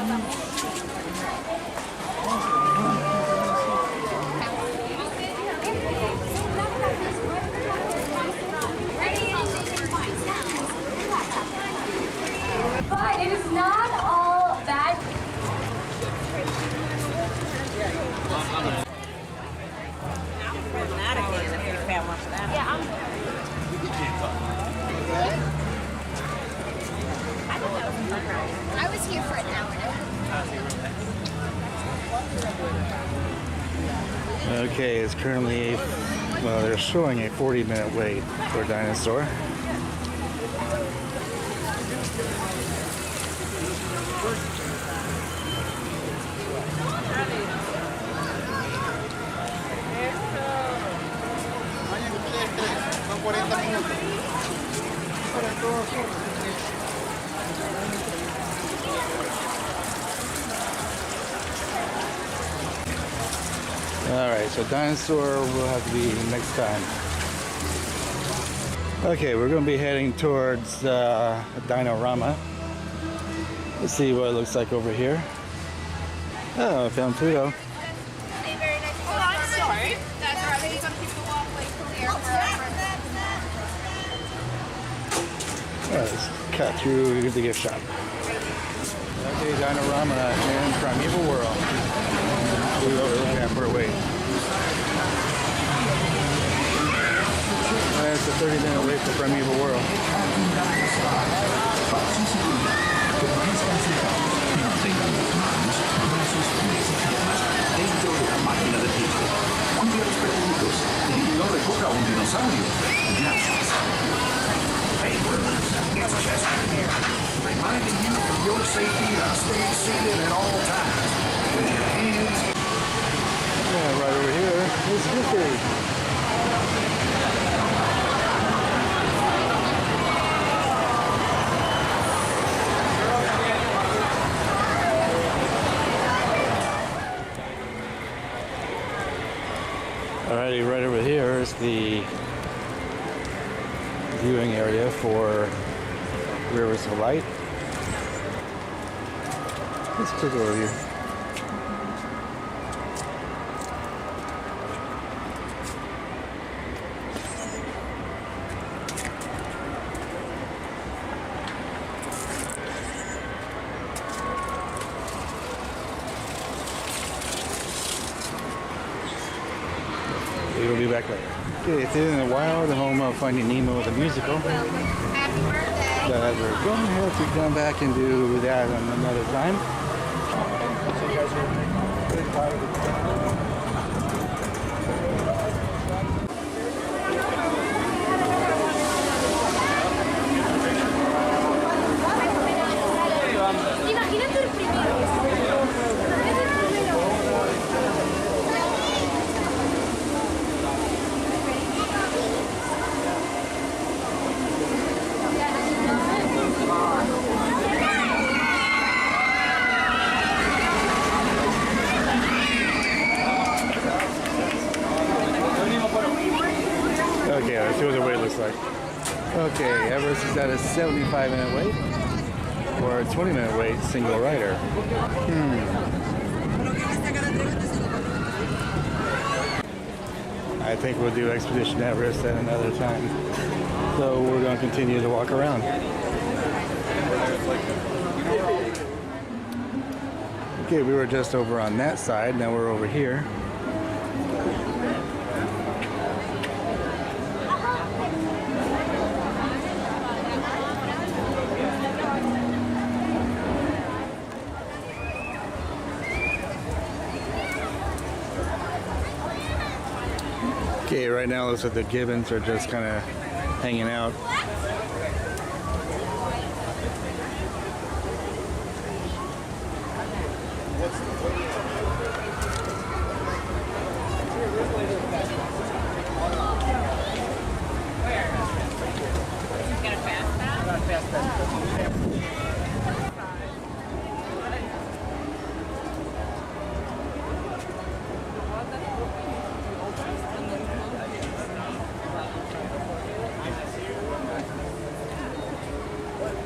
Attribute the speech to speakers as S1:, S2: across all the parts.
S1: But it is not all bad.
S2: I was here for an hour.
S3: Okay, it's currently well, they're showing a 40-minute wait for a dinosaur. Alright, so dinosaur will have to be next time. Okay, we're going to be heading towards Dino-Rama. Let's see what it looks like over here. Oh, I found Pluto. Let's cut through the gift shop. Okay, Dino-Rama in Primeval World. We're looking at for a wait. It's a 30-minute wait for Primeval World.
S4: Reminding you of your safety to stay seated at all times. With your hands.
S3: Yeah, right over here is history. Alrighty, right over here is the viewing area for Rivers of Light. Let's take a overview. We will be back later. Okay, it's in the wild, the home of Finding Nemo, the musical.
S2: Happy birthday.
S3: But we're going to have to come back and do that another time. So you guys are really proud of it.
S1: Imagínate el primero.
S3: Okay, let's see what the wait looks like. Okay, Everest is at a 75-minute wait or a 20-minute wait, single rider. I think we'll do Expedition Everest at another time. So we're going to continue to walk around. Okay, we were just over on that side, now we're over here. Okay, right now it looks like the gibbons are just kind of hanging out.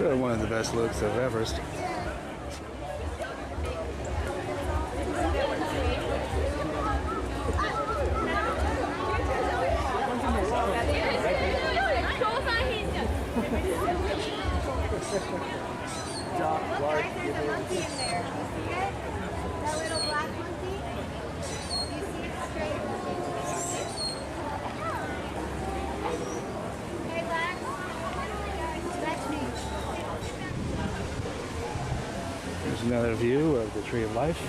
S3: One of the best looks of Everest.
S2: Look, guys, there's a monkey in there. You see it? That little black monkey? You see it straight? Hey, Black. That's me.
S3: Here's another view of the Tree of Life.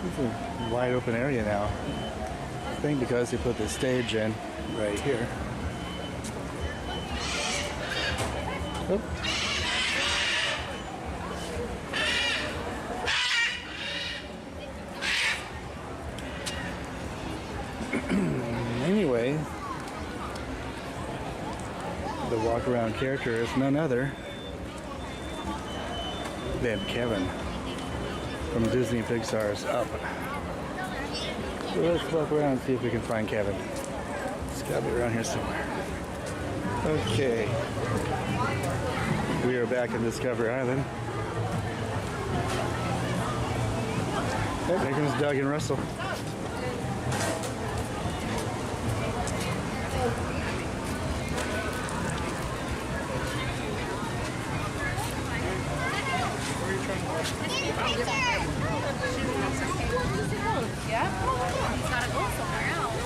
S3: It's a wide open area now. I think because they put the stage in right here. Oh. Anyway, the walk around character is none other than Kevin from Disney Pixar's Up. So let's walk around and see if we can find Kevin. It's gotta be around here somewhere. Okay. We are back in Discovery Island. Oh, there comes Doug and Russell.
S2: Yeah? He's gotta go somewhere else.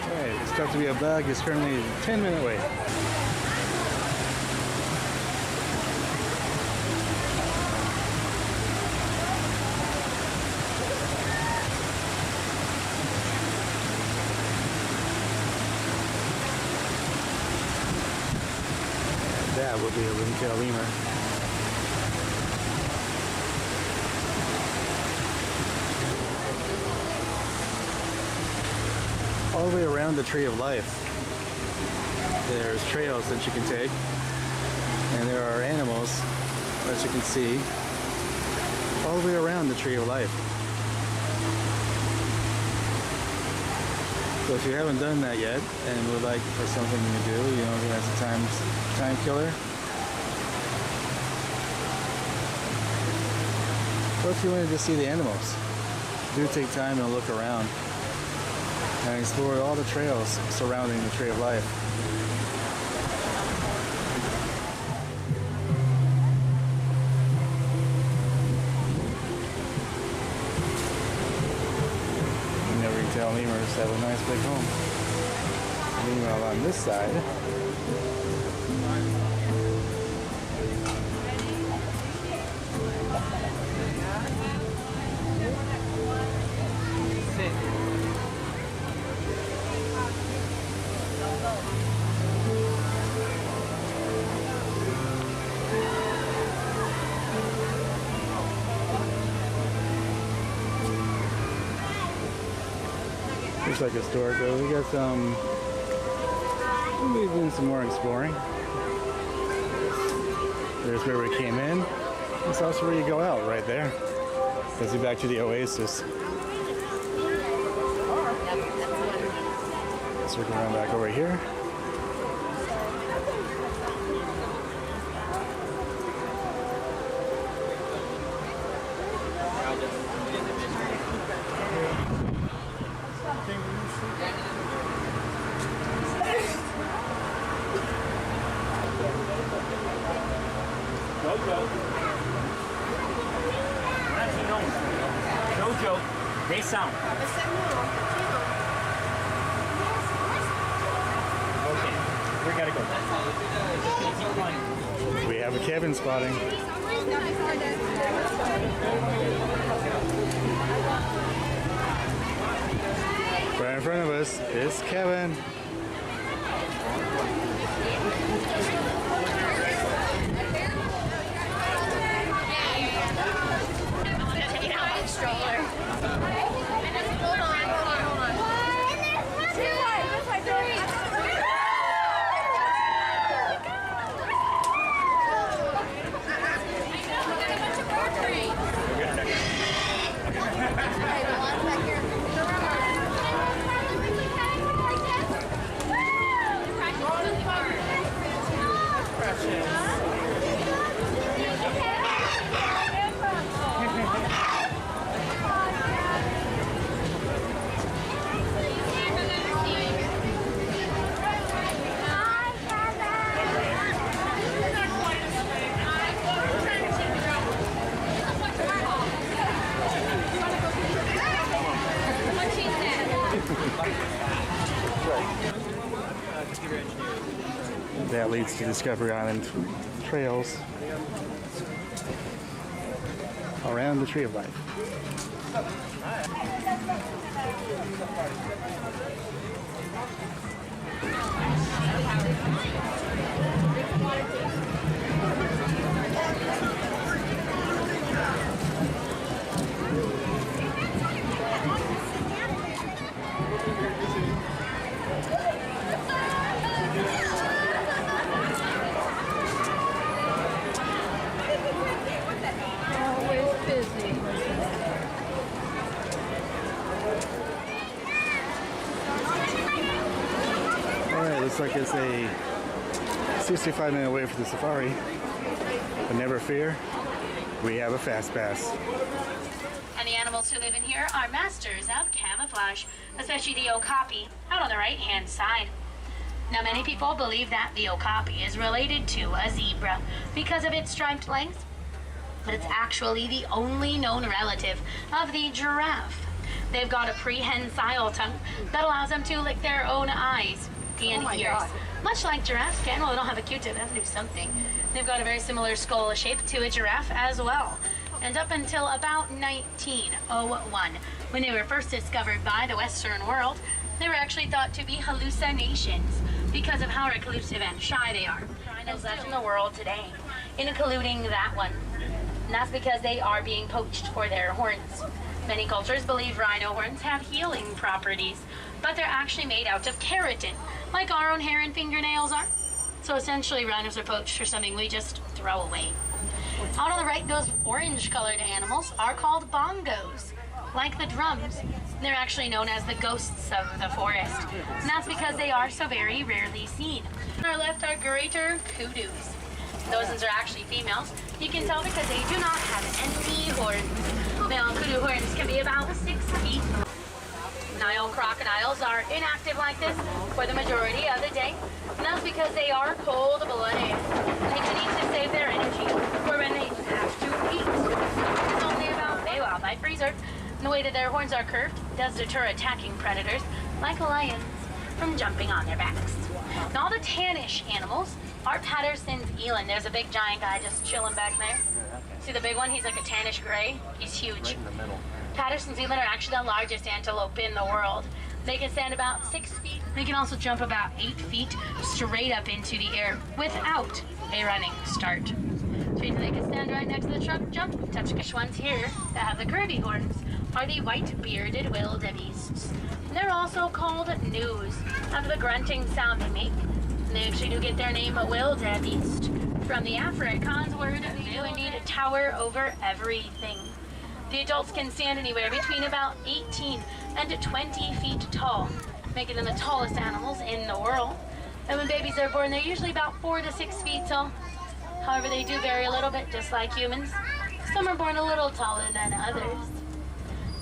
S3: Alright, it's got to be a bug. It's currently a 10-minute wait. That would be a ringtail lemur. All the way around the Tree of Life, there's trails that you can take, and there are animals that you can see all the way around the Tree of Life. So if you haven't done that yet and would like for something to do, you know, that's a time killer. But if you wanted to see the animals, do take time and look around and explore all the trails surrounding the Tree of Life. And the retail lemurs have a nice big home. Meanwhile, on this side, looks like a store, but we got some. We'll be doing some more exploring. There's where we came in. It's also where you go out, right there. Takes you back to the Oasis. Circle around back over here.
S5: No joke. They sound. Okay, we gotta go.
S3: We have a Kevin spotting. Right in front of us is Kevin. that leads to Discovery Island trails around the Tree of Life. Alright, looks like it's a 65-minute wait for the safari. But never fear, we have a fast pass.
S6: And the animals who live in here are masters of camouflage, especially the okapi, out on the right-hand side. Now, many people believe that the okapi is related to a zebra because of its striped legs, but it's actually the only known relative of the giraffe. They've got a prehensile tongue that allows them to lick their own eyes and ears. Much like giraffes can, well, they don't have a Q-tip, they have to do something. They've got a very similar skull shape to a giraffe as well. And up until about 1901, when they were first discovered by the Western world, they were actually thought to be hallucinations because of how reclusive and shy they are. Rhinos left in the world today, including that one. And that's because they are being poached for their horns. Many cultures believe rhino horns have healing properties, but they're actually made out of keratin, like our own hair and fingernails are. So essentially, rhinos are poached for something we just throw away. Out on the right, those orange-colored animals are called bongos, like the drums. They're actually known as the ghosts of the forest, and that's because they are so very rarely seen. On our left are greater kudus. Those ones are actually females. You can tell because they do not have any horns. Male kudu horns can be about 6 feet. Nile crocodiles are inactive like this for the majority of the day, and that's because they are cold-blooded. They do need to save their energy for when they have to eat. It's only about a wildlife reserve, and the way that their horns are curved does deter attacking predators, like lions, from jumping on their backs. Now, all the tannish animals are Patterson's eland. There's a big giant guy just chilling back there. See the big one? He's like a tannish gray. He's huge. Right in the middle. Patterson's eland are actually the largest antelope in the world. They can stand about 6 feet. They can also jump about 8 feet straight up into the air without a running start. So they can stand right next to the truck, jump, touch. Fish ones here that have the curvy horns are the white-bearded wildebeests. They're also called gnu's after the grunting sound they make. And they actually do get their name, wildebeest, from the Afrikaans word. They do indeed tower over everything. The adults can stand anywhere between about 18 and 20 feet tall, making them the tallest animals in the world. And when babies are born, they're usually about 4 to 6 feet tall. However, they do vary a little bit, just like humans. Some are born a little taller than others.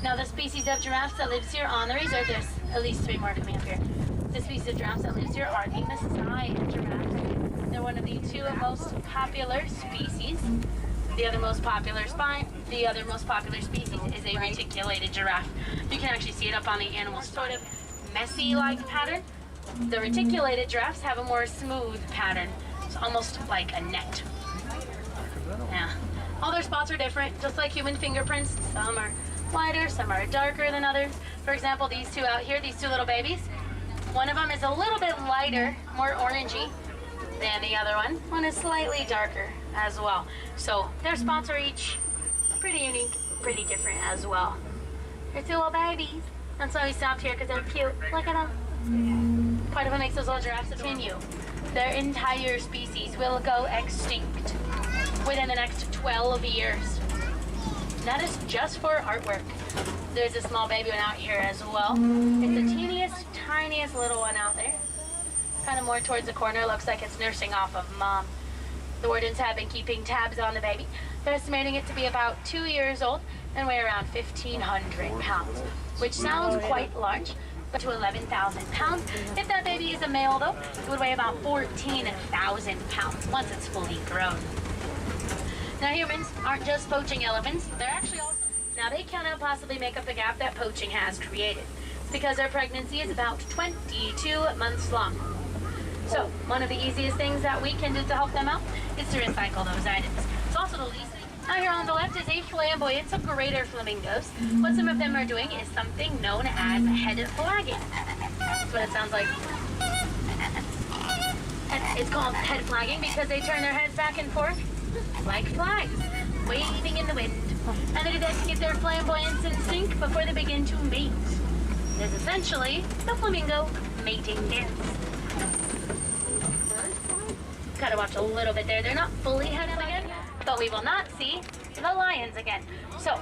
S6: Now, the species of giraffes that lives here on the reserve, there's at least 3 more coming up here. The species of giraffes that lives here are the Maasai giraffes. They're one of the 2 most popular species. The other most popular species is a reticulated giraffe. You can actually see it up on the animal's sort of messy-like pattern. The reticulated giraffes have a more smooth pattern. It's almost like a net. Yeah. All their spots are different, just like human fingerprints. Some are lighter, some are darker than others. For example, these 2 out here, these 2 little babies, one of them is a little bit lighter, more orangey than the other one. One is slightly darker as well. So their spots are each pretty unique, pretty different as well. They're 2 little babies. That's why we stopped here, because they're cute. Look at them. Part of what makes those little giraffes continue. Their entire species will go extinct within the next 12 years. And that is just for artwork. There's a small baby one out here as well. It's the teeniest, tiniest little one out there. Kind of more towards the corner, looks like it's nursing off of mom. The wardens have been keeping tabs on the baby. They're estimating it to be about 2 years old and weigh around 1,500 pounds, which sounds quite large, but to 11,000 pounds. If that baby is a male, though, it would weigh about 14,000 pounds once it's fully grown. Now, humans aren't just poaching elephants. They're actually also... Now, they cannot possibly make up the gap that poaching has created because their pregnancy is about 22 months long. So one of the easiest things that we can do to help them out is to recycle those items. It's also the least. Now here on the left is a flamboyance of greater flamingos. What some of them are doing is something known as head flagging. That's what it sounds like. And it's called head flagging because they turn their heads back and forth like flags, waving in the wind. And they do that to get their flamboyance in sync before they begin to mate. It is essentially the flamingo mating dance. Gotta watch a little bit there. They're not fully headed again, but we will not see the lions again. So,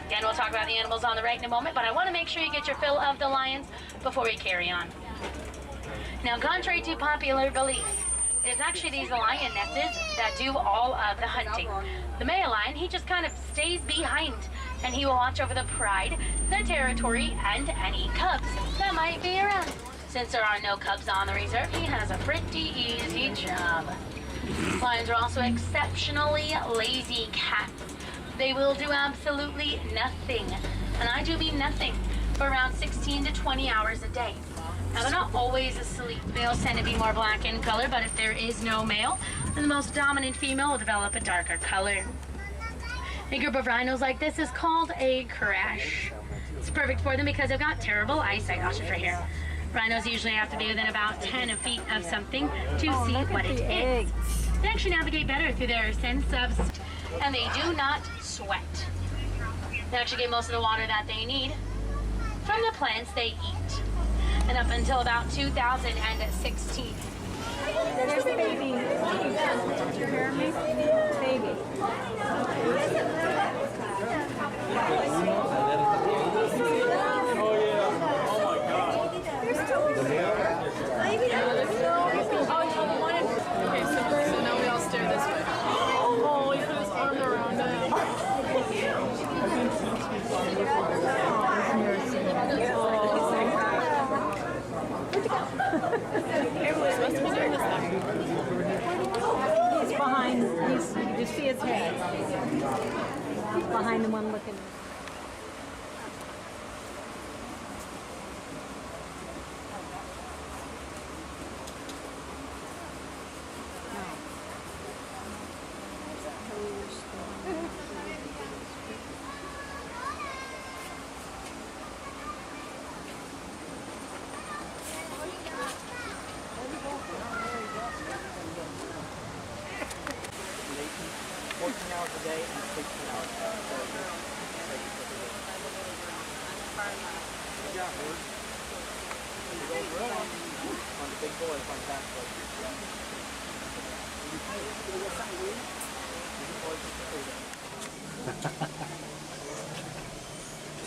S6: again, we'll talk about the animals on the right in a moment, but I want to make sure you get your fill of the lions before we carry on. Now, contrary to popular belief, it is actually these lionesses that do all of the hunting. The male lion, he just kind of stays behind, and he will watch over the pride, the territory, and any cubs that might be around. Since there are no cubs on the reserve, he has a pretty easy job. Lions are also exceptionally lazy cats. They will do absolutely nothing, and I do mean nothing, for around 16 to 20 hours a day. Now, they're not always asleep. Males tend to be more black in color, but if there is no male, then the most dominant female will develop a darker color. A group of rhinos like this is called a crash. It's perfect for them because they've got terrible eyesight. I'll just right here. Rhinos usually have to be within about 10 feet of something to see what it is. They actually navigate better through their sense of, and they do not sweat. They actually get most of the water that they need from the plants they eat. And up until about 2016.
S2: There's baby. Baby.
S1: Okay, so now we all stare this way. Oh, he put his arm around him. Everyone's supposed to be doing this now.
S2: He's behind. You just see his head. He's behind the one looking.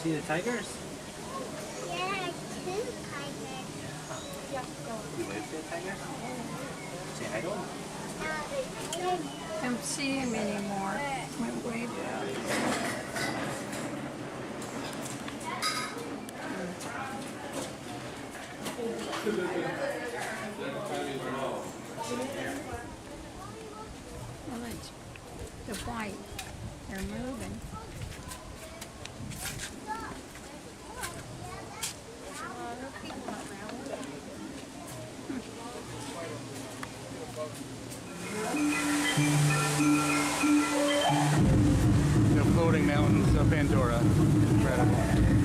S3: See the tigers?
S7: Yeah, two tigers.
S3: You wave to the tigers? Say hi to them.
S2: Don't see him anymore. Went way down. Well, it's the white. They're moving.
S3: The floating mountains of Pandora. Incredible.